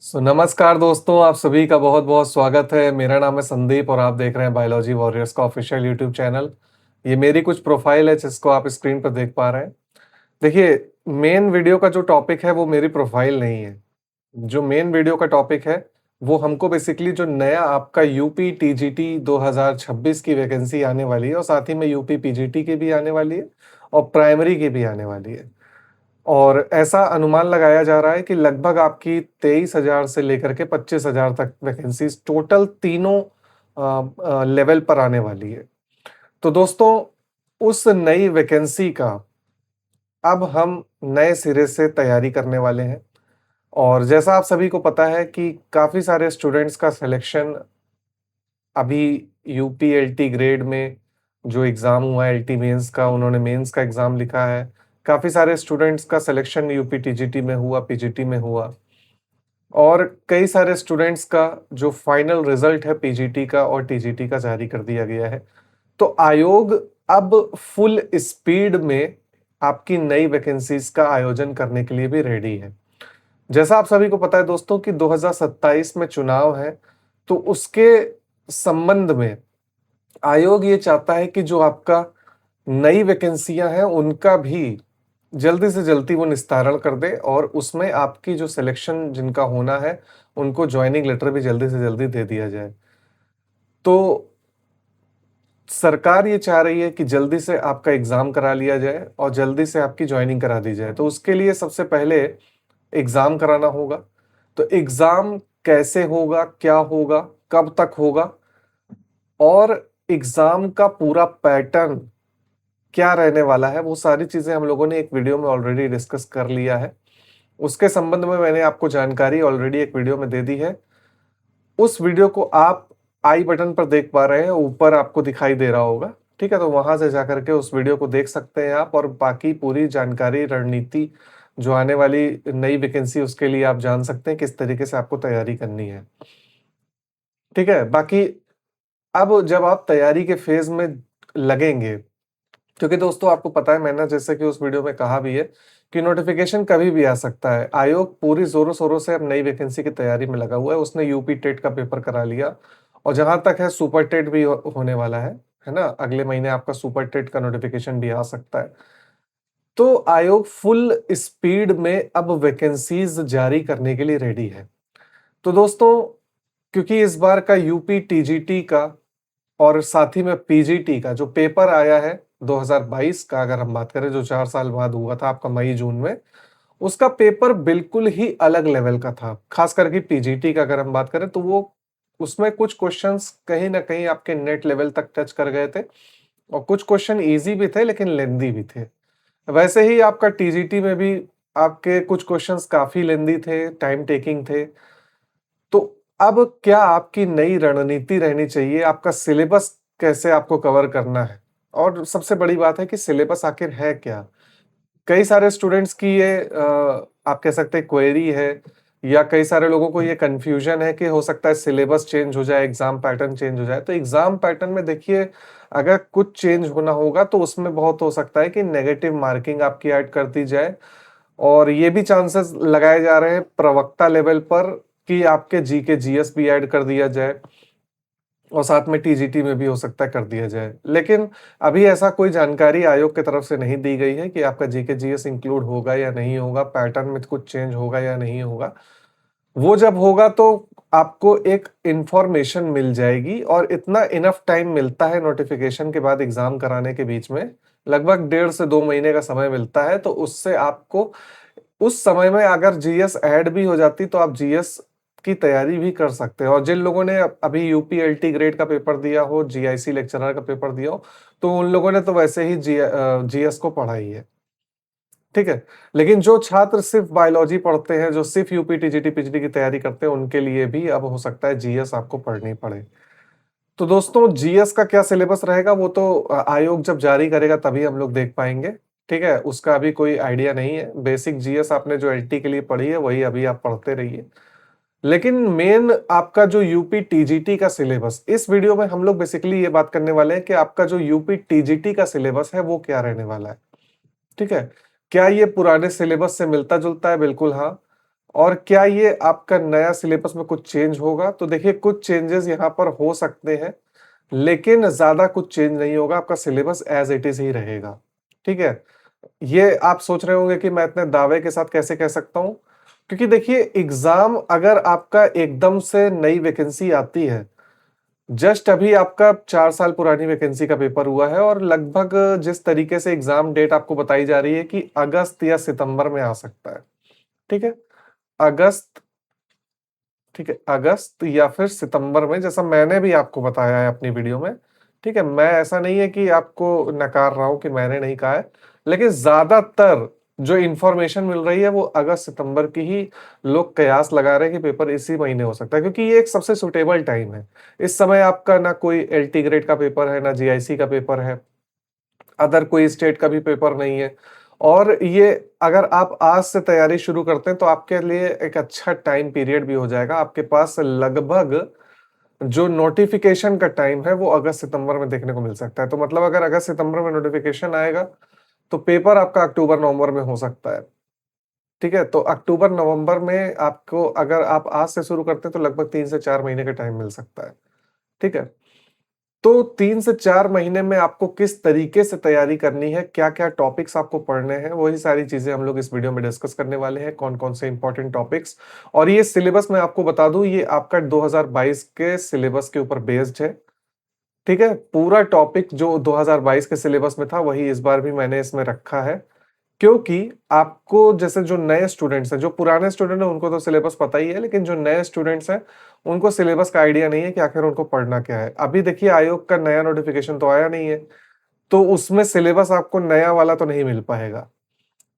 नमस्कार दोस्तों, आप सभी का बहुत-बहुत स्वागत है। मेरा नाम है संदीप और आप देख रहे हैं बायोलॉजी वॉरियर्स का ऑफिशियल यूट्यूब चैनल। ये मेरी कुछ प्रोफाइल है जिसको आप स्क्रीन पर देख पा रहे हैं। देखिए, मेन वीडियो का जो टॉपिक है वो मेरी प्रोफाइल नहीं है। जो मेन वीडियो का टॉपिक है, वो हमको बेसिकली जो नया आपका यूपी टीजीटी 2026 की वैकेंसी आने वाली है और साथ ही में यूपी पीजीटी की भी आने वाली है और प्राइमरी की भी आने वाली है। और ऐसा अनुमान लगाया जा रहा है कि लगभग आपकी 23,000 से लेकर के 25,000 तक वैकेंसीज टोटल तीनों लेवल पर आने वाली है। तो दोस्तों, उस नई वैकेंसी का अब हम नए सिरे से तैयारी करने वाले हैं। और जैसा आप सभी को पता है कि काफ़ी सारे स्टूडेंट्स का सिलेक्शन अभी यूपी एलटी ग्रेड में जो एग्ज़ाम हुआ है एलटी मेंस का, उन्होंने मेंस का एग्ज़ाम लिखा है। काफ़ी सारे स्टूडेंट्स का सिलेक्शन यूपी टीजीटी में हुआ, पीजीटी में हुआ और कई सारे स्टूडेंट्स का जो फाइनल रिजल्ट है पीजीटी का और टीजीटी का जारी कर दिया गया है। तो आयोग अब फुल स्पीड में आपकी नई वैकेंसीज का आयोजन करने के लिए भी रेडी है। जैसा आप सभी को पता है दोस्तों कि 2027 में चुनाव है, तो उसके संबंध में आयोग ये चाहता है कि जो आपका नई वैकेंसियां हैं उनका भी जल्दी से जल्दी वो निस्तारण कर दे और उसमें आपकी जो सिलेक्शन जिनका होना है उनको ज्वाइनिंग लेटर भी जल्दी से जल्दी दे दिया जाए। तो सरकार ये चाह रही है कि जल्दी से आपका एग्जाम करा लिया जाए और जल्दी से आपकी ज्वाइनिंग करा दी जाए। तो उसके लिए सबसे पहले एग्जाम कराना होगा। तो एग्जाम कैसे होगा, क्या होगा, कब तक होगा और एग्जाम का पूरा पैटर्न क्या रहने वाला है, वो सारी चीजें हम लोगों ने एक वीडियो में ऑलरेडी डिस्कस कर लिया है। उसके संबंध में मैंने आपको जानकारी ऑलरेडी एक वीडियो में दे दी है। उस वीडियो को आप आई बटन पर देख पा रहे हैं, ऊपर आपको दिखाई दे रहा होगा। ठीक है, तो वहां से जाकर के उस वीडियो को देख सकते हैं आप और बाकी पूरी जानकारी, रणनीति जो आने वाली नई वैकेंसी उसके लिए आप जान सकते हैं किस तरीके से आपको तैयारी करनी है। ठीक है, बाकी अब जब आप तैयारी के फेज में लगेंगे, क्योंकि दोस्तों आपको पता है, मैंने जैसे कि उस वीडियो में कहा भी है कि नोटिफिकेशन कभी भी आ सकता है। आयोग पूरी जोरों शोरों से अब नई वैकेंसी की तैयारी में लगा हुआ है। उसने यूपी टेट का पेपर करा लिया और जहां तक है सुपर टेट भी होने वाला है ना। अगले महीने आपका सुपर टेट का नोटिफिकेशन भी आ सकता है। तो आयोग फुल स्पीड में अब वैकेंसीज जारी करने के लिए रेडी है। तो दोस्तों, क्योंकि इस बार का यूपी टीजीटी का और साथ ही में पीजीटी का जो पेपर आया है 2022 का, अगर हम बात करें जो 4 साल बाद हुआ था आपका मई जून में, उसका पेपर बिल्कुल ही अलग लेवल का था। खास करके पीजीटी का अगर हम बात करें तो वो उसमें कुछ क्वेश्चंस कहीं ना कहीं आपके नेट लेवल तक टच कर गए थे और कुछ क्वेश्चन इजी भी थे लेकिन लेंदी भी थे। वैसे ही आपका टीजीटी में भी आपके कुछ क्वेश्चंस काफी लेंदी थे, टाइम टेकिंग थे। तो अब क्या आपकी नई रणनीति रहनी चाहिए, आपका सिलेबस कैसे आपको कवर करना है और सबसे बड़ी बात है कि सिलेबस आखिर है क्या? कई सारे स्टूडेंट्स की ये आप कह सकते हैं क्वेरी है या कई सारे लोगों को ये कन्फ्यूजन है कि हो सकता है सिलेबस चेंज हो जाए, एग्जाम पैटर्न चेंज हो जाए। तो एग्जाम पैटर्न में देखिए, अगर कुछ चेंज होना होगा तो उसमें बहुत हो सकता है कि नेगेटिव मार्किंग आपकी ऐड कर दी जाए और ये भी चांसेस लगाए जा रहे हैं प्रवक्ता लेवल पर कि आपके जीके जीएस भी ऐड कर दिया जाए और साथ में टीजीटी में भी हो सकता है कर दिया जाए। लेकिन अभी ऐसा कोई जानकारी आयोग की तरफ से नहीं दी गई है कि आपका जीके जीएस इंक्लूड होगा या नहीं होगा, पैटर्न में कुछ चेंज होगा या नहीं होगा। वो जब होगा तो आपको एक इंफॉर्मेशन मिल जाएगी और इतना इनफ टाइम मिलता है नोटिफिकेशन के बाद एग्जाम कराने के बीच में, लगभग 1.5 से 2 महीने का समय मिलता है। तो उससे आपको उस समय में अगर जीएस ऐड भी हो जाती तो आप जीएस की तैयारी भी कर सकते हैं। और जिन लोगों ने अभी यूपी एलटी ग्रेड का पेपर दिया हो, जीआईसी लेक्चरर का पेपर दिया हो, तो उन लोगों ने तो वैसे ही जीएस को पढ़ा ही है। ठीक है, लेकिन जो छात्र सिर्फ बायोलॉजी पढ़ते हैं, जो सिर्फ यूपी टीजीटी पीजीटी की तैयारी करते हैं, उनके लिए भी अब हो सकता है जीएस आपको पढ़नी पड़े। तो दोस्तों, जीएस का क्या सिलेबस रहेगा वो तो आयोग जब जारी करेगा तभी हम लोग देख पाएंगे। ठीक है, उसका अभी कोई आइडिया नहीं है। बेसिक जीएस आपने जो एलटी के लिए पढ़ी है वही अभी आप पढ़ते रहिए। लेकिन मेन आपका जो यूपी टीजीटी का सिलेबस, इस वीडियो में हम लोग बेसिकली ये बात करने वाले हैं कि आपका जो यूपी टीजीटी का सिलेबस है वो क्या रहने वाला है। ठीक है, क्या ये पुराने सिलेबस से मिलता जुलता है? बिल्कुल हाँ। और क्या ये आपका नया सिलेबस में कुछ चेंज होगा? तो देखिए कुछ चेंजेस यहाँ पर हो सकते हैं, लेकिन ज़्यादा कुछ चेंज नहीं होगा, आपका सिलेबस एज़ इट इज़ ही रहेगा, ठीक है? ये आप सोच रहे होंगे कि मैं इतने दावे के साथ कैसे कह सकता हूँ? क्योंकि देखिए एग्ज़ाम अगर आपका एकदम से नई वैकेंसी आती है, जस्ट अभी आपका 4 साल पुरानी वैकेंसी का पेपर हुआ है और लगभग जिस तरीके से एग्ज़ाम डेट आपको बताई जा रही है कि अगस्त या सितंबर में आ सकता है, ठीक है? अगस्त ठीक है, अगस्त या फिर सितंबर में, जैसा मैंने भी आपको बताया है अपनी वीडियो में, ठीक है? मैं ऐसा नहीं है कि आपको नकार रहा हूँ कि मैंने नहीं कहा है, लेकिन ज़्यादातर जो इन्फॉर्मेशन मिल रही है वो अगस्त सितंबर की ही लोग कयास लगा रहे हैं कि पेपर इसी महीने हो सकता है, क्योंकि ये एक सबसे सूटेबल टाइम है। इस समय आपका ना कोई एलटी ग्रेड का पेपर है, ना जीआईसी का पेपर है, अदर कोई स्टेट का भी पेपर नहीं है। और ये अगर आप आज से तैयारी शुरू करते हैं तो आपके लिए एक अच्छा टाइम पीरियड भी हो जाएगा। आपके पास लगभग जो नोटिफिकेशन का टाइम है वो अगस्त सितंबर में देखने को मिल सकता है। तो मतलब अगर अगस्त सितंबर में नोटिफिकेशन आएगा तो पेपर आपका अक्टूबर नवंबर में हो सकता है, ठीक है? तो अक्टूबर नवंबर में आपको, अगर आप आज से शुरू करते हैं तो लगभग 3 से 4 महीने का टाइम मिल सकता है, ठीक है? तो 3 से 4 महीने में आपको किस तरीके से तैयारी करनी है, क्या-क्या टॉपिक्स आपको पढ़ने हैं, वही सारी चीज़ें हम लोग इस वीडियो में डिस्कस करने वाले हैं, कौन-कौन से इंपॉर्टेंट टॉपिक्स। और ये सिलेबस मैं आपको बता दूँ, ये आपका 2022 के सिलेबस के ऊपर बेस्ड है, ठीक है? पूरा टॉपिक जो 2022 के सिलेबस में था, वही इस बार भी मैंने इसमें रखा है। क्योंकि आपको, जैसे जो नए स्टूडेंट्स हैं, जो पुराने स्टूडेंट हैं उनको तो सिलेबस पता ही है, लेकिन जो नए स्टूडेंट्स हैं उनको सिलेबस का आइडिया नहीं है कि आखिर उनको पढ़ना क्या है। अभी देखिए आयोग का नया नोटिफिकेशन तो आया नहीं है, तो उसमें सिलेबस आपको नया वाला तो नहीं मिल पाएगा।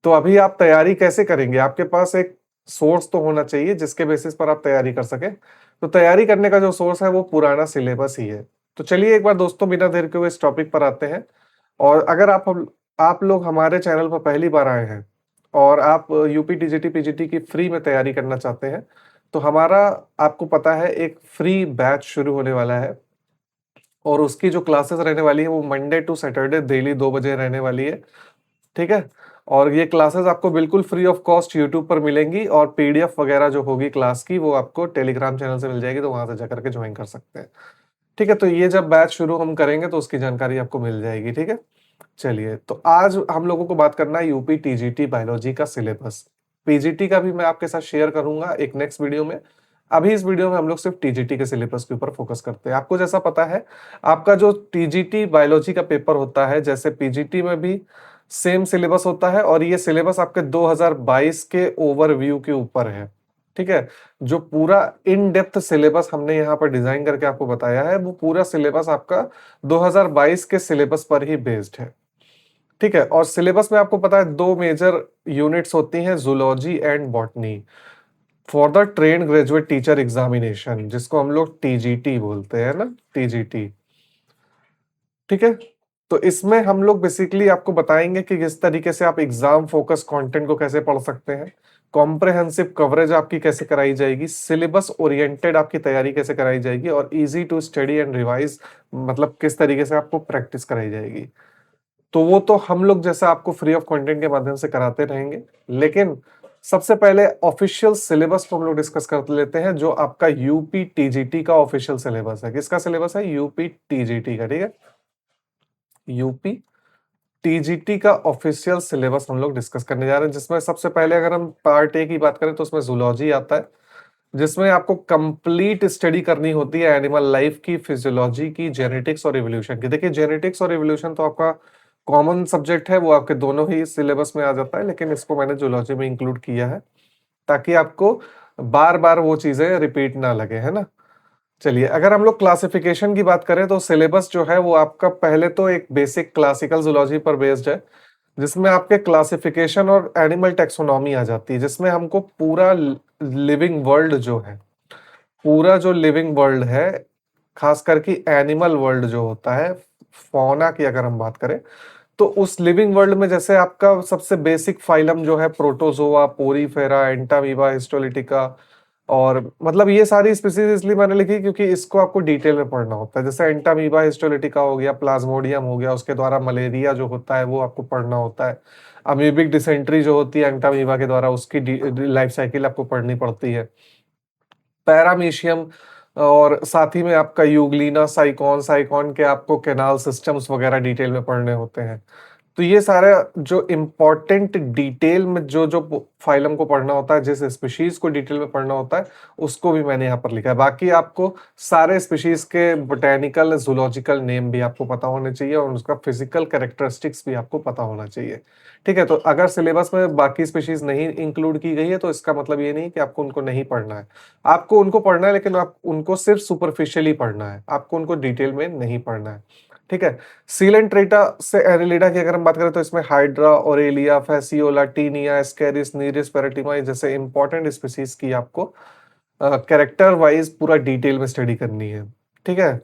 तो अभी आप तैयारी कैसे करेंगे? आपके पास एक सोर्स तो होना चाहिए जिसके बेसिस पर आप तैयारी कर सकें। तो तैयारी करने का जो सोर्स है वो पुराना सिलेबस ही है। तो चलिए एक बार दोस्तों बिना देर के हुए इस टॉपिक पर आते हैं। और अगर आप लोग हमारे चैनल पर पहली बार आए हैं और आप यूपी टीजीटी पीजीटी की फ्री में तैयारी करना चाहते हैं, तो हमारा, आपको पता है, एक फ्री बैच शुरू होने वाला है और उसकी जो क्लासेस रहने वाली है वो मंडे टू सैटरडे डेली 2 बजे रहने वाली है, ठीक है? और ये क्लासेस आपको बिल्कुल फ्री ऑफ कॉस्ट यूट्यूब पर मिलेंगी और पीडीएफ वगैरह जो होगी क्लास की वो आपको टेलीग्राम चैनल से मिल जाएगी, तो वहां से जाकर के ज्वाइन कर सकते हैं, ठीक है? तो ये जब बैच शुरू हम करेंगे तो उसकी जानकारी आपको मिल जाएगी, ठीक है? चलिए, तो आज हम लोगों को बात करना है यूपी टीजीटी बायोलॉजी का सिलेबस। पीजीटी का भी मैं आपके साथ शेयर करूंगा एक नेक्स्ट वीडियो में। अभी इस वीडियो में हम लोग सिर्फ टीजीटी के सिलेबस के ऊपर फोकस करते हैं। आपको जैसा पता है, आपका जो टीजीटी बायोलॉजी का पेपर होता है, जैसे पीजीटी में भी सेम सिलेबस होता है और ये सिलेबस आपके 2022 के ओवरव्यू के ऊपर है, ठीक है? जो पूरा इन डेप्थ सिलेबस हमने यहाँ पर डिजाइन करके आपको बताया है, वो पूरा सिलेबस आपका 2022 के सिलेबस पर ही बेस्ड है, ठीक है? और सिलेबस में आपको पता है 2 मेजर यूनिट्स होती हैं, zoology and botany, for the trained graduate teacher examination, जिसको हम लोग टीजीटी बोलते हैं ना, टीजीटी, ठीक है? तो इसमें हम लोग बेसिकली आपको बताएंगे कि किस तरीके से आप एग्जाम फोकस कंटेंट को कैसे पढ़ सकते हैं, कॉम्प्रिहेंसिव कवरेज आपकी कैसे कराई जाएगी, सिलेबस ओरिएंटेड आपकी तैयारी कैसे कराई जाएगी और easy to study and revise, मतलब किस तरीके से आपको प्रैक्टिस कराई जाएगी। तो वो तो हम लोग जैसा आपको फ्री ऑफ कंटेंट के माध्यम से कराते रहेंगे, लेकिन सबसे पहले ऑफिशियल सिलेबस को हम लोग डिस्कस कर लेते हैं, जो आपका यूपी टीजीटी का ऑफिशियल सिलेबस है। किसका सिलेबस है? यूपी टीजीटी का, ठीक है? यूपी टीजीटी का ऑफिशियल सिलेबस हम लोग डिस्कस करने जा रहे हैं, जिसमें सबसे पहले अगर हम पार्ट ए की बात करें तो उसमें जूलॉजी आता है, जिसमें आपको कंप्लीट स्टडी करनी होती है एनिमल लाइफ की, फिजियोलॉजी की, जेनेटिक्स और इवोल्यूशन की। देखिए जेनेटिक्स और इवोल्यूशन तो आपका कॉमन सब्जेक्ट है, वो आपके दोनों ही सिलेबस में आ जाता है, लेकिन इसको मैंने जूलॉजी में इंक्लूड किया है ताकि आपको बार बार वो चीजें रिपीट ना लगे, है ना? चलिए, अगर हम लोग क्लासिफिकेशन की बात करें तो सिलेबस जो है वो आपका पहले तो एक बेसिक क्लासिकल जूलॉजी पर बेस्ड है, जिसमें आपके क्लासिफिकेशन और एनिमल टेक्सोनॉमी आ जाती है, जिसमें हमको पूरा लिविंग वर्ल्ड जो है, पूरा जो लिविंग वर्ल्ड है, खास करके एनिमल वर्ल्ड जो होता है, फौना की अगर हम बात करें, तो उस लिविंग वर्ल्ड में जैसे आपका सबसे बेसिक फाइलम जो है प्रोटोजोआ, पोरीफेरा, एंटामीबा, हिस्टोलिटिका, और मतलब ये सारी स्पीसीज इसलिए मैंने लिखी क्योंकि इसको आपको डिटेल में पढ़ना होता है। जैसे एंटामीबा, हिस्टोलिटिका हो गया, प्लाज्मोडियम हो गया, उसके द्वारा मलेरिया जो होता है वो आपको पढ़ना होता है। अमीबिक डिसेंट्री जो होती है एंटामीबा के द्वारा, उसकी लाइफ साइकिल आपको पढ़नी पड़ती है। पैरामीशियम और साथ ही में आपका यूग्लिना, साइकॉन, साइकॉन के आपको कैनाल सिस्टम्स वगैरह डिटेल में पढ़ने होते हैं। तो ये सारे जो इम्पोर्टेंट डिटेल में जो फाइलम को पढ़ना होता है, जिस स्पीशीज को डिटेल में पढ़ना होता है, उसको भी मैंने यहाँ पर लिखा है। बाकी आपको सारे स्पीशीज के बोटेनिकल जूलॉजिकल नेम भी आपको पता होने चाहिए और उसका फिजिकल कैरेक्टरिस्टिक्स भी आपको पता होना चाहिए। ठीक है, तो अगर सिलेबस में बाकी स्पीशीज नहीं इंक्लूड की गई है तो इसका मतलब ये नहीं कि आपको उनको नहीं पढ़ना है। आपको उनको पढ़ना है, लेकिन आप उनको सिर्फ सुपरफिशियली पढ़ना है, आपको उनको डिटेल में नहीं पढ़ना है। ठीक है, सीलेंट्रेटा से एनिलिडा की अगर हम बात करें तो इसमें Hydra, Aurelia, Fasciola, Taenia, Ascaris, Nereis, Pheretima जैसे इंपॉर्टेंट स्पीसीज की आपको कैरेक्टर वाइज पूरा डिटेल में स्टडी करनी है। ठीक है,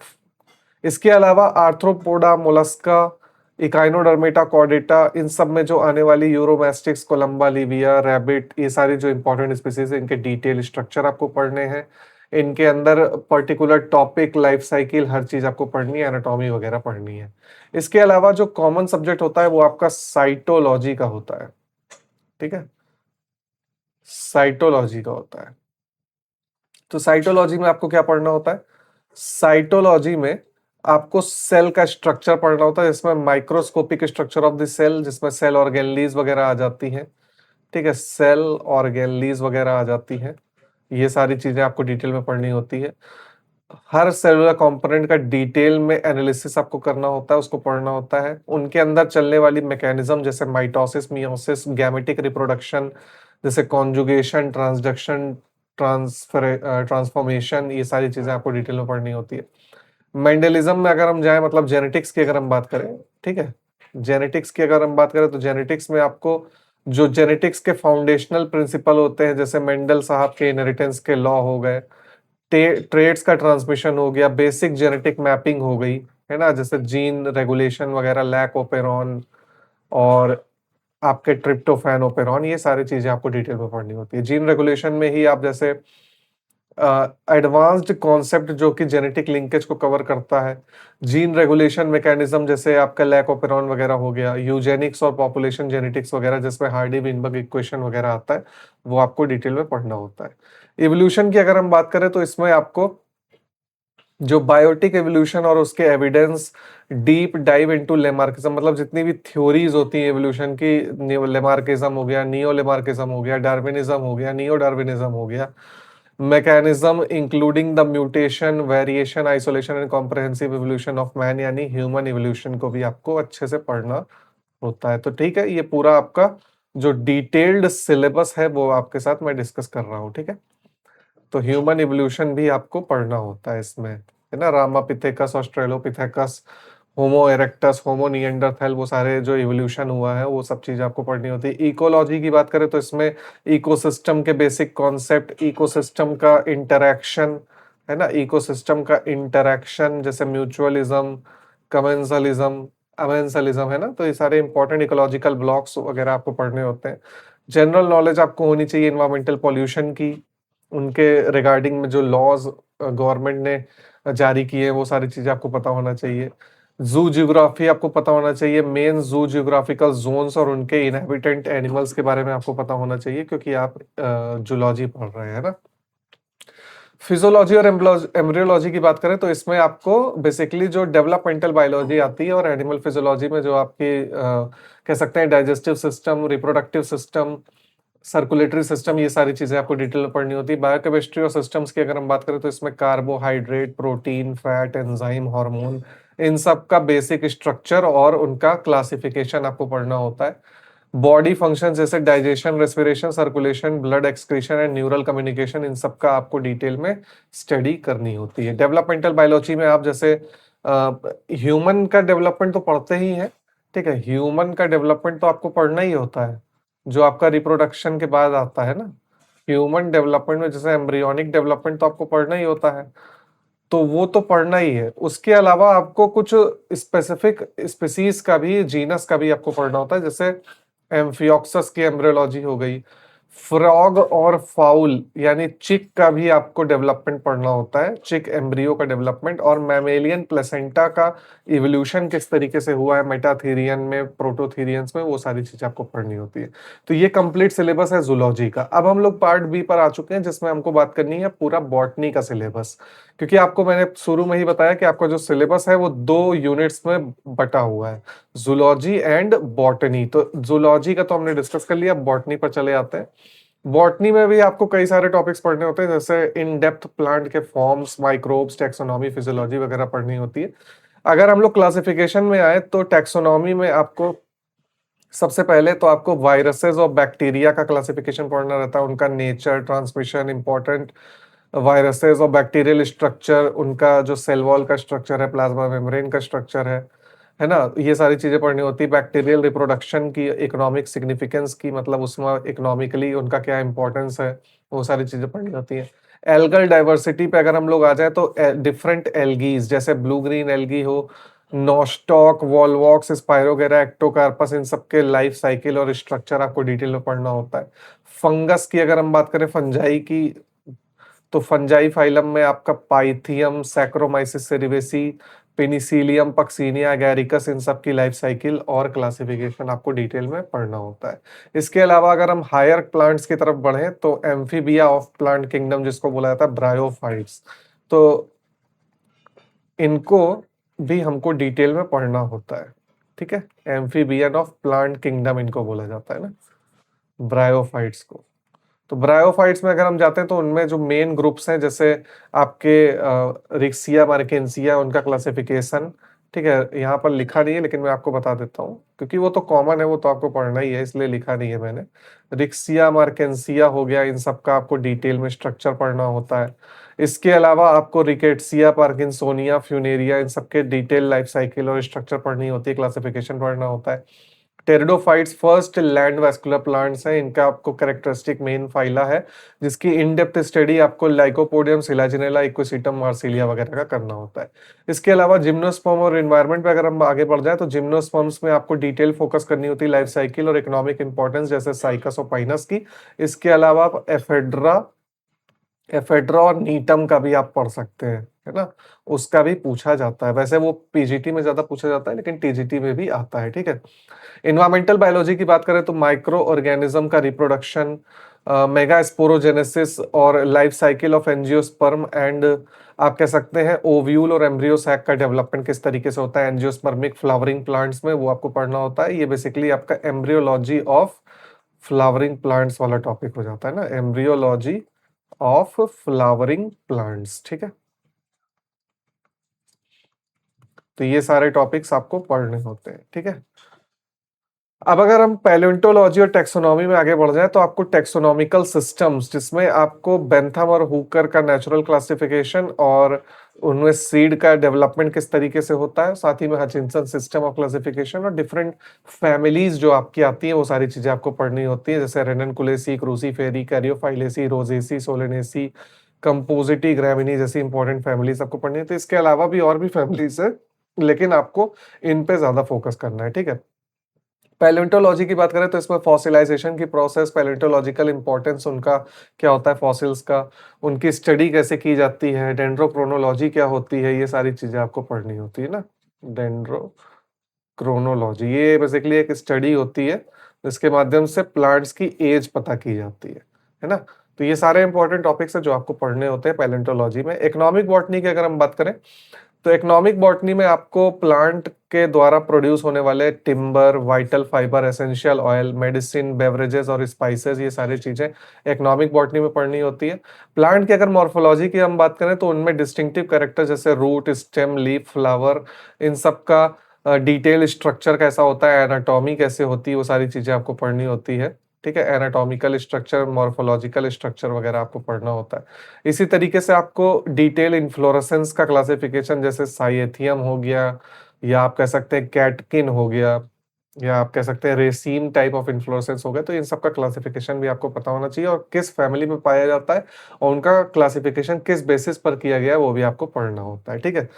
इसके अलावा आर्थ्रोपोडा, मोलस्का, इकाइनोडर्मेटा, कॉर्डेटा, इन सब में जो आने वाली यूरोमैस्टिक्स, कोलंबा, लिविया, रैबिट, ये सारी जो इंपॉर्टेंट स्पीसीज है, इनके डिटेल स्ट्रक्चर आपको पढ़ने हैं। इनके अंदर पर्टिकुलर टॉपिक, लाइफ साइकिल, हर चीज आपको पढ़नी है, एनाटॉमी वगैरह पढ़नी है। इसके अलावा जो कॉमन सब्जेक्ट होता है वो आपका साइटोलॉजी का होता है। ठीक है, साइटोलॉजी का होता है। तो साइटोलॉजी में आपको क्या पढ़ना होता है? साइटोलॉजी में आपको सेल का स्ट्रक्चर पढ़ना होता है, जिसमें microscopic structure of the cell, जिसमें सेल ऑर्गेनलीज वगैरह आ जाती हैं। ठीक है, सेल ऑर्गेनलीज वगैरह आ जाती हैं। ये सारी चीजें आपको डिटेल में पढ़नी होती है। हर सेलुलर कंपोनेंट का डिटेल में एनालिसिस आपको करना होता है, उसको पढ़ना होता है। उनके अंदर चलने वाली मैकेनिज्म जैसे माइटोसिस, मियोसिस, गैमेटिक रिप्रोडक्शन, जैसे कॉन्जुगेशन, ट्रांसडक्शन, ट्रांसफॉर्मेशन, ये सारी चीजें आपको डिटेल में पढ़नी होती है। मेंडलिज्म में अगर हम जाएं, मतलब जेनेटिक्स की अगर हम बात करें, ठीक है, जेनेटिक्स की अगर हम बात करें तो जेनेटिक्स में आपको जो जेनेटिक्स के फाउंडेशनल प्रिंसिपल होते हैं, जैसे मेंडल साहब के इनहेरिटेंस के लॉ हो गए, ट्रेड्स का ट्रांसमिशन हो गया, बेसिक जेनेटिक मैपिंग हो गई, है ना, जैसे जीन रेगुलेशन वगैरह, लैक ओपेरॉन और आपके ट्रिप्टोफैन ओपेरॉन, ये सारी चीजें आपको डिटेल में पढ़नी होती है। जीन रेगुलेशन में ही आप जैसे एडवांस्ड कॉन्सेप्ट जो कि जेनेटिक लिंकेज को कवर करता है, जीन रेगुलेशन मैकेनिज्म जैसे आपका लैक ओपेरॉन वगैरह हो गया, यूजेनिक्स और पॉपुलेशन जेनेटिक्स वगैरह जिसमें हार्डी विनबर्ग इक्वेशन वगैरह आता है, वो आपको डिटेल में पढ़ना होता है। इवोल्यूशन की अगर हम बात करें तो इसमें आपको जो बायोटिक एवोल्यूशन और उसके evidence, deep dive into Lamarckism, मतलब जितनी भी थ्योरीज होती है एवोल्यूशन की, लेमार्किज्म हो गया, नियो लेमार्किज्म हो गया, डार्विनिज्म हो गया, नियो डार्विनिज्म हो गया, mechanism including the mutation, variation, isolation and comprehensive evolution of man, यानी ह्यूमन एवोल्यूशन को भी आपको अच्छे से पढ़ना होता है। तो ठीक है, ये पूरा आपका जो डिटेल्ड सिलेबस है वो आपके साथ मैं डिस्कस कर रहा हूँ। ठीक है, तो ह्यूमन इवोल्यूशन भी आपको पढ़ना होता है इसमें, है ना, रामापिथेकस, ऑस्ट्रेलोपिथेकस, होमो इरेक्टस, होमो निएंडरथैल, वो सारे जो इवोल्यूशन हुआ है वो सब चीज आपको पढ़नी होती है। इकोलॉजी की बात करें तो इसमें इकोसिस्टम के बेसिक कॉन्सेप्ट, इकोसिस्टम का इंटरैक्शन, है ना, इकोसिस्टम का इंटरैक्शन, जैसे म्यूचुअलिज्म, कमेंसलिज्म, अमेंसलिज्म, है ना, तो ये सारे इंपॉर्टेंट इकोलॉजिकल ब्लॉक्स वगैरह आपको पढ़ने होते हैं। जनरल नॉलेज आपको होनी चाहिए इन्वायरमेंटल पॉल्यूशन की, उनके रिगार्डिंग में जो लॉज गवर्नमेंट ने जारी किए हैं वो सारी चीजें आपको पता होना चाहिए। जू जियोग्राफी आपको पता होना चाहिए, मेन जू जियोग्राफिकल जोन्स और उनके इनहेबिटेंट एनिमल्स के बारे में आपको पता होना चाहिए, क्योंकि आप जूलॉजी पढ़ रहे हैं ना। फिजियोलॉजी और एम्ब्रियोलॉजी की बात करें तो इसमें आपको बेसिकली जो डेवलपमेंटल बायोलॉजी आती है, और एनिमल फिजियोलॉजी में जो आपकी कह सकते हैं digestive system, reproductive system, circulatory system, ये सारी चीजें आपको डिटेल में पढ़नी होती है। बायोकेमिस्ट्री और सिस्टम्स की अगर हम बात करें तो इसमें carbohydrate, protein, fat, enzyme, hormone, इन सब का बेसिक स्ट्रक्चर और उनका क्लासिफिकेशन आपको पढ़ना होता है। बॉडी फंक्शन जैसे digestion, respiration, circulation, blood excretion and neural communication, इन सब का आपको डिटेल में स्टडी करनी होती है। डेवलपमेंटल बायोलॉजी में आप जैसे ह्यूमन का डेवलपमेंट तो पढ़ते ही हैं, ठीक है, ह्यूमन का डेवलपमेंट तो आपको पढ़ना ही होता है, जो आपका रिप्रोडक्शन के बाद आता है ना। ह्यूमन डेवलपमेंट में जैसे एम्ब्रियोनिक डेवलपमेंट तो आपको पढ़ना ही होता है, तो वो तो पढ़ना ही है। उसके अलावा आपको कुछ स्पेसिफिक स्पीसीज का भी, जीनस का भी आपको पढ़ना होता है, जैसे एम्फियोक्सस की एम्ब्रियोलॉजी हो गई, फ्रॉग और फाउल यानी चिक का भी आपको डेवलपमेंट पढ़ना होता है, चिक एम्ब्रियो का डेवलपमेंट, और मैमेलियन प्लेसेंटा का इवोल्यूशन किस तरीके से हुआ है मेटाथेरियन में, प्रोटोथेरियंस में, वो सारी चीजें आपको पढ़नी होती है। तो ये कंप्लीट सिलेबस है जूलॉजी का। अब हम लोग पार्ट बी पर आ चुके हैं, जिसमें हमको बात करनी है पूरा बॉटनी का सिलेबस, क्योंकि आपको मैंने शुरू में ही बताया कि आपका जो सिलेबस है वो 2 यूनिट्स में बटा हुआ है, जूलॉजी एंड बॉटनी। तो जूलॉजी का तो हमने डिस्कस कर लिया, बॉटनी पर चले आते हैं। बॉटनी में भी आपको कई सारे टॉपिक्स पढ़ने होते हैं, जैसे इन डेप्थ प्लांट के फॉर्म्स, माइक्रोब्स, टैक्सोनॉमी, फिजियोलॉजी वगैरह पढ़नी होती है। अगर हम लोग क्लासिफिकेशन में आए तो टैक्सोनॉमी में आपको सबसे पहले तो आपको वायरसेस और बैक्टीरिया का क्लासिफिकेशन पढ़ना रहता है, उनका नेचर, ट्रांसमिशन, इंपॉर्टेंट वायरसेस और बैक्टीरियल स्ट्रक्चर, उनका जो सेल वॉल का स्ट्रक्चर है, प्लाज्मा मेम्ब्रेन का स्ट्रक्चर है ना, ये सारी चीजें पढ़नी होती है। बैक्टीरियल रिप्रोडक्शन की इकोनॉमिक सिग्निफिकेंस की, मतलब उसमें इकोनॉमिकली उनका क्या इंपॉर्टेंस है, वो सारी चीजें पढ़नी होती है। एल्गल डाइवर्सिटी पे अगर हम लोग आ जाए तो डिफरेंट एल्गीज, जैसे ब्लू ग्रीन एल्गी हो, नॉस्टॉक, वॉलवॉक्स, स्पायरोगेरा, एक्टोकार्पस, इन सबके लाइफ साइकिल और स्ट्रक्चर आपको डिटेल में पढ़ना होता है। फंगस की अगर हम बात करें, फंजाई की, तो फंजाई फाइलम में आपका Pythium, Saccharomyces cerevisiae, Penicillium, Puccinia, Agaricus, इन सब की लाइफ साइकिल और क्लासिफिकेशन आपको डिटेल में पढ़ना होता है। इसके अलावा अगर हम हायर प्लांट्स की तरफ बढ़े तो एम्फीबिया ऑफ प्लांट किंगडम, जिसको बोला जाता है ब्रायोफाइट्स, तो इनको भी हमको डिटेल में पढ़ना होता है। ठीक है, एम्फीबियन ऑफ प्लांट किंगडम इनको बोला जाता है ना, ब्रायोफाइट्स को। तो ब्रायोफाइट्स में अगर हम जाते हैं तो उनमें जो मेन ग्रुप्स हैं, जैसे आपके रिक्सिया, मार्केंसिया, उनका क्लासिफिकेशन, ठीक है, यहाँ पर लिखा नहीं है लेकिन मैं आपको बता देता हूँ, क्योंकि वो तो कॉमन है, वो तो आपको पढ़ना ही है, इसलिए लिखा नहीं है मैंने। रिक्सिया, मार्केंसिया हो गया, इन सब का आपको डिटेल में स्ट्रक्चर पढ़ना होता है। इसके अलावा आपको रिकेट्सिया, पार्किंसोनिया, फ्यूनेरिया, इन सबके डिटेल लाइफ साइकिल और स्ट्रक्चर पढ़नी होती है, क्लासिफिकेशन पढ़ना होता है। Pteridophytes first land vascular plants हैं, इनका आपको कैरेक्टरिस्टिक मेन फाइला है, जिसकी इन डेप्थ स्टडी आपको लाइकोपोडियम, सिलाजिनेला, इक्विसिटम, मार्सिलिया वगैरह का करना होता है। इसके अलावा जिम्नोस्पर्म और एनवायरनमेंट पे अगर हम आगे बढ़ जाए तो जिम्नोस्पर्म्स में आपको डिटेल फोकस करनी होती है लाइफ साइकिल और इकोनॉमिक इंपॉर्टेंस, जैसे साइकस और पाइनस की। इसके अलावा आप एफेड्रा, एफेड्रा और नीटम का भी आप पढ़ सकते हैं, है ना, उसका भी पूछा जाता है। वैसे वो पीजीटी में ज्यादा पूछा जाता है, लेकिन टीजीटी में भी आता है। ठीक है, इन्वायरमेंटल बायोलॉजी की बात करें तो माइक्रो ऑर्गेनिज्म का रिप्रोडक्शन, मेगा स्पोरोजेनेसिस और life cycle of angiosperm and, आप कह सकते हैं ओव्यूल और एम्ब्रियो सैक का डेवलपमेंट किस तरीके से होता है एंजियोस्पर्मिक फ्लावरिंग प्लांट्स में, वो आपको पढ़ना होता है। ये बेसिकली आपका एम्ब्रियोलॉजी ऑफ फ्लावरिंग प्लांट्स वाला टॉपिक हो जाता है ना, एम्ब्रियोलॉजी ऑफ फ्लावरिंग प्लांट्स। ठीक है, तो ये सारे टॉपिक्स आपको पढ़ने होते हैं। ठीक है, अब अगर हम पैलेंटोलॉजी और टेक्सोनॉमी में आगे बढ़ जाए तो आपको टेक्सोनॉमिकल सिस्टम्स, जिसमें आपको बेंथम और हुकर का नेचुरल क्लासिफिकेशन और उनमें सीड का डेवलपमेंट किस तरीके से होता है, साथ ही में हचिंसन सिस्टम ऑफ क्लासिफिकेशन और डिफरेंट फैमिलीज जो आपकी आती हैं, वो सारी चीजें आपको पढ़नी होती है, जैसे रेननकुलेसी, क्रूसीफेरी, कैरियोफाइलेसी, रोजेसी, सोलेनेसी, कंपोजिटी, ग्रामिनी जैसी इंपॉर्टेंट फैमिलीज आपको पढ़नी है। तो इसके अलावा भी और भी फैमिलीज है, लेकिन आपको इन पे ज्यादा फोकस करना है। ठीक है, पैलेंटोलॉजी की बात करें तो इसमें फॉसिलाइजेशन की प्रोसेस, पैलेंटोलॉजिकल इंपॉर्टेंस उनका क्या होता है, फॉसिल्स का, उनकी स्टडी कैसे की जाती है, डेंड्रोक्रोनोलॉजी क्या होती है, ये सारी चीजें आपको पढ़नी होती है ना। डेंड्रोक्रोनोलॉजी ये बेसिकली एक स्टडी होती है जिसके माध्यम से प्लांट्स की एज पता की जाती है ना। तो ये सारे इंपॉर्टेंट टॉपिक्स है जो आपको पढ़ने होते हैं पैलेंटोलॉजी में। इकोनॉमिक बॉटनी की अगर हम बात करें तो इकोनॉमिक बॉटनी में आपको प्लांट के द्वारा प्रोड्यूस होने वाले timber, vital fibre, essential oil, medicine, beverages और स्पाइसेस, ये सारी चीजें इकोनॉमिक बॉटनी में पढ़नी होती है। प्लांट की अगर मॉर्फोलॉजी की हम बात करें तो उनमें डिस्टिंक्टिव कैरेक्टर जैसे रूट, स्टेम, लीफ, फ्लावर, इन सब का डिटेल स्ट्रक्चर कैसा होता है, एनाटॉमी कैसे होती है, वो सारी चीजें आपको पढ़नी होती है। ठीक है, एनाटॉमिकल स्ट्रक्चर, मॉर्फोलॉजिकल स्ट्रक्चर वगैरह आपको पढ़ना होता है। इसी तरीके से आपको डिटेल इन्फ्लोरेसेंस का क्लासिफिकेशन, जैसे साइएथियम हो गया, या आप कह सकते हैं कैटकिन हो गया, या आप कह सकते हैं रेसीन टाइप ऑफ इन्फ्लोरेसेंस हो गया, तो इन सब का क्लासिफिकेशन भी आपको पता होना चाहिए, और किस फैमिली में पाया जाता है और उनका क्लासिफिकेशन किस बेसिस पर किया गया है वो भी आपको पढ़ना होता है। ठीक है,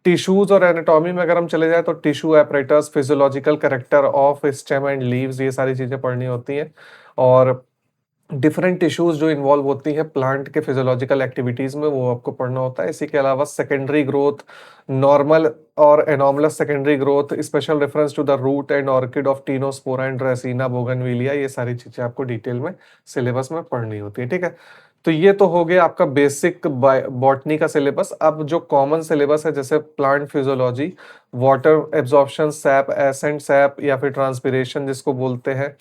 टिश्यूज और एनाटॉमी में अगर हम चले जाए तो tissue apparatus, physiological character of stem and leaves, ये सारी चीजें पढ़नी होती हैं। और डिफरेंट टिश्यूज़ जो इन्वॉल्व होती हैं प्लांट के फिजियोलॉजिकल एक्टिविटीज़ में, वो आपको पढ़ना होता है। इसी के अलावा सेकेंडरी ग्रोथ, नॉर्मल और anomalous secondary growth, special reference to the root and orchid of Tinospora and Dracaena Bougainvillea, ये सारी चीज़ें आपको डिटेल में सिलेबस में पढ़नी होती है, ठीक है? तो ये तो हो गया आपका बेसिक बॉटनी का सिलेबस। अब जो कॉमन सिलेबस है, जैसे plant physiology, water absorption, sap, ascent sap या फिर ट्रांसपिरेशन जिसको बोलते हैं,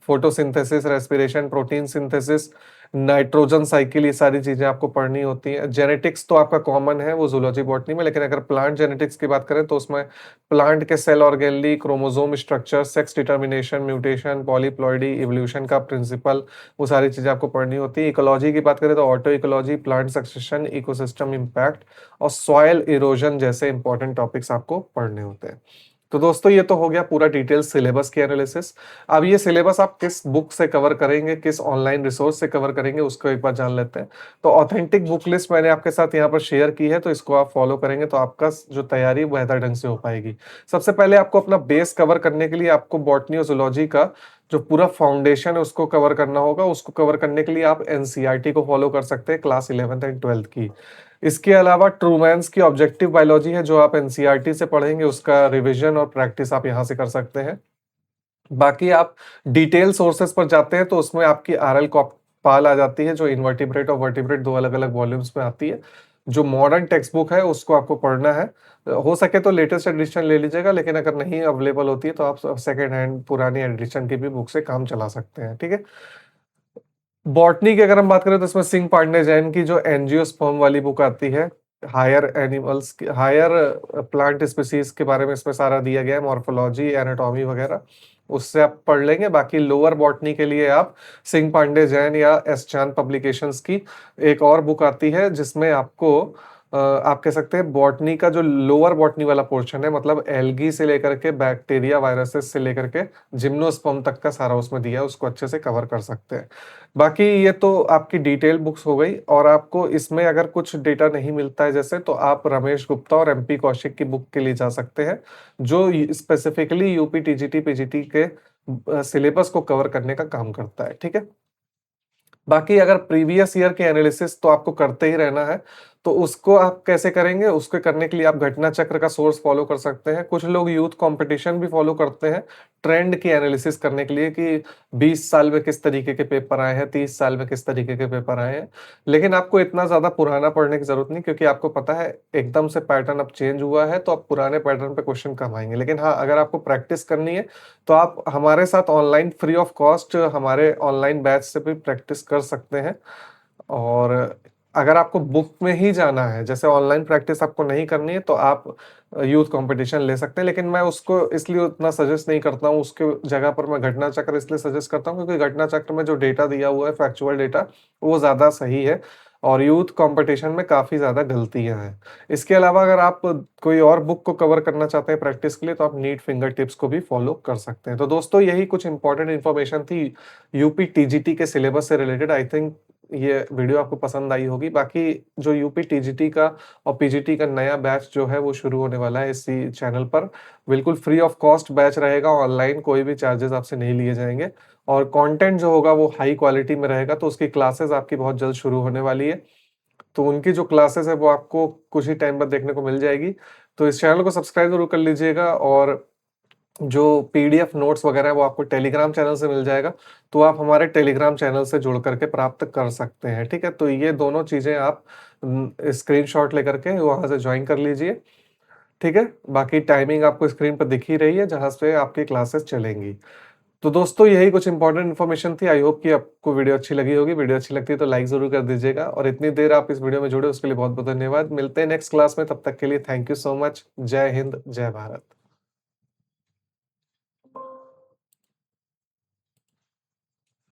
photosynthesis, respiration, protein synthesis, nitrogen cycle, ये सारी चीजें आपको पढ़नी होती हैं। जेनेटिक्स तो आपका कॉमन है वो जूलॉजी बॉटनी में, लेकिन अगर प्लांट जेनेटिक्स की बात करें तो उसमें प्लांट के cell organelle, chromosome structure, sex determination, mutation, polyploidy, evolution का प्रिंसिपल, वो सारी चीजें आपको पढ़नी होती है। इकोलॉजी की बात करें तो auto ecology, plant succession, ecosystem impact और सॉयल इरोजन जैसे इंपॉर्टेंट टॉपिक्स आपको पढ़ने होते हैं। तो दोस्तों ये तो हो गया पूरा डिटेल सिलेबस की एनालिसिस। अब ये सिलेबस आप किस बुक से कवर करेंगे, किस ऑनलाइन रिसोर्स से कवर करेंगे, उसको एक बार जान लेते हैं। तो ऑथेंटिक बुक लिस्ट मैंने आपके साथ यहाँ पर शेयर की है, तो इसको आप फॉलो करेंगे तो आपका जो तैयारी बेहतर ढंग से हो पाएगी। सबसे पहले आपको अपना बेस कवर करने के लिए आपको बॉटनी और जूलॉजी का जो पूरा फाउंडेशन है उसको कवर करना होगा। उसको कवर करने के लिए आप एनसीईआरटी को फॉलो कर सकते हैं, क्लास 11th एंड 12th की। इसके अलावा ट्रूमैन्स की ऑब्जेक्टिव बायोलॉजी है जो आप एनसीईआरटी से पढ़ेंगे, उसका रिवीजन और प्रैक्टिस आप यहाँ से कर सकते हैं। बाकी आप डिटेल सोर्सेस पर जाते हैं तो उसमें आपकी आरएल कॉपाल आ जाती है, जो इनवर्टिब्रेट और वर्टिब्रेट दो अलग अलग वॉल्यूम्स में आती है। जो मॉडर्न टेक्स्ट बुक है उसको आपको पढ़ना है। हो सके तो लेटेस्ट एडिशन ले लीजिएगा, लेकिन अगर नहीं अवेलेबल होती है तो आप सेकेंड हैंड पुरानी एडिशन की भी बुक से काम चला सकते हैं, ठीक है। बॉटनी की अगर हम बात करें तो इसमें सिंह पांडे जैन की जो एंजियोस्पर्म वाली बुक आती है, higher animals higher plant species के बारे में इसमें सारा दिया गया है, मॉर्फोलॉजी, एनाटॉमी वगैरह, उससे आप पढ़ लेंगे। बाकी लोअर बॉटनी के लिए आप सिंह पांडे जैन या एस चांद पब्लिकेशंस की एक और बुक आती है जिसमें आपको आप कह सकते हैं बॉटनी का जो लोअर बॉटनी वाला पोर्शन है, मतलब एल्गी से लेकर के बैक्टीरिया, वायरसेस से लेकर के जिम्नोस्पर्म तक का सारा उसमें दिया है, उसको अच्छे से कवर कर सकते हैं। बाकी ये तो आपकी डिटेल बुक्स हो गई, और आपको इसमें अगर कुछ डेटा नहीं मिलता है जैसे, तो आप रमेश गुप्ता और एमपी कौशिक की बुक के लिए जा सकते हैं, जो स्पेसिफिकली यूपी टीजीटी पीजीटी के सिलेबस को कवर करने का काम करता है, ठीक है। बाकी अगर प्रीवियस ईयर के एनालिसिस तो आपको करते ही रहना है, तो उसको आप कैसे करेंगे? उसके करने के लिए आप घटना चक्र का सोर्स फॉलो कर सकते हैं। कुछ लोग यूथ कंपटीशन भी फॉलो करते हैं ट्रेंड की एनालिसिस करने के लिए कि 20 साल में किस तरीके के पेपर आए हैं, 30 साल में किस तरीके के पेपर आए हैं। लेकिन आपको इतना ज़्यादा पुराना पढ़ने की ज़रूरत नहीं, क्योंकि आपको पता है एकदम से पैटर्न अब चेंज हुआ है, तो अब पुराने पैटर्न पे क्वेश्चन कम आएँगे। लेकिन हाँ, अगर आपको प्रैक्टिस करनी है, तो आप हमारे साथ ऑनलाइन फ्री ऑफ कॉस्ट हमारे ऑनलाइन बैच से भी प्रैक्टिस कर सकते हैं। और अगर आपको बुक में ही जाना है, जैसे ऑनलाइन प्रैक्टिस आपको नहीं करनी है, तो आप यूथ कंपटीशन ले सकते हैं, लेकिन मैं उसको इसलिए उतना सजेस्ट नहीं करता हूँ। उसके जगह पर मैं घटना चक्र इसलिए सजेस्ट करता हूँ क्योंकि घटना चक्र में जो डेटा दिया हुआ है, फैक्चुअल डेटा, वो ज़्यादा सही है, और यूथ कंपटीशन में काफ़ी ज़्यादा गलतियाँ हैं। इसके अलावा अगर आप कोई और बुक को कवर करना चाहते हैं प्रैक्टिस के लिए, तो आप नीट फिंगर टिप्स को भी फॉलो कर सकते हैं। तो दोस्तों यही कुछ इंपॉर्टेंट इन्फॉर्मेशन थी यूपी टीजीटी के सिलेबस से रिलेटेड। आई थिंक ये वीडियो आपको पसंद आई होगी। बाकी जो यूपी टीजीटी का और पीजीटी का नया बैच जो है वो शुरू होने वाला है इसी चैनल पर। बिल्कुल फ्री ऑफ कॉस्ट बैच रहेगा ऑनलाइन, कोई भी चार्जेस आपसे नहीं लिए जाएंगे, और कंटेंट जो होगा वो हाई क्वालिटी में रहेगा। तो उसकी क्लासेस आपकी बहुत जल्द शुरू होने वाली है, तो उनकी जो क्लासेस है वो आपको कुछ ही टाइम बाद देखने को मिल जाएगी। तो इस चैनल को सब्सक्राइब जरूर कर लीजिएगा, और जो पीडीएफ नोट्स वगैरह है वो आपको टेलीग्राम चैनल से मिल जाएगा, तो आप हमारे टेलीग्राम चैनल से जुड़ करके प्राप्त कर सकते हैं, ठीक है। तो ये दोनों चीजें आप स्क्रीनशॉट लेकर के वहां से ज्वाइन कर लीजिए, ठीक है। बाकी टाइमिंग आपको स्क्रीन पर दिख ही रही है जहां से आपकी क्लासेस चलेंगी। तो दोस्तों यही कुछ इंपॉर्टेंट इन्फॉर्मेशन थी। आई होप कि आपको वीडियो अच्छी लगी होगी। वीडियो अच्छी लगती है तो लाइक जरूर कर दीजिएगा, और इतनी देर आप इस वीडियो में जुड़े उसके लिए बहुत बहुत धन्यवाद। मिलते हैं नेक्स्ट क्लास में, तब तक के लिए थैंक यू सो मच। जय हिंद, जय भारत।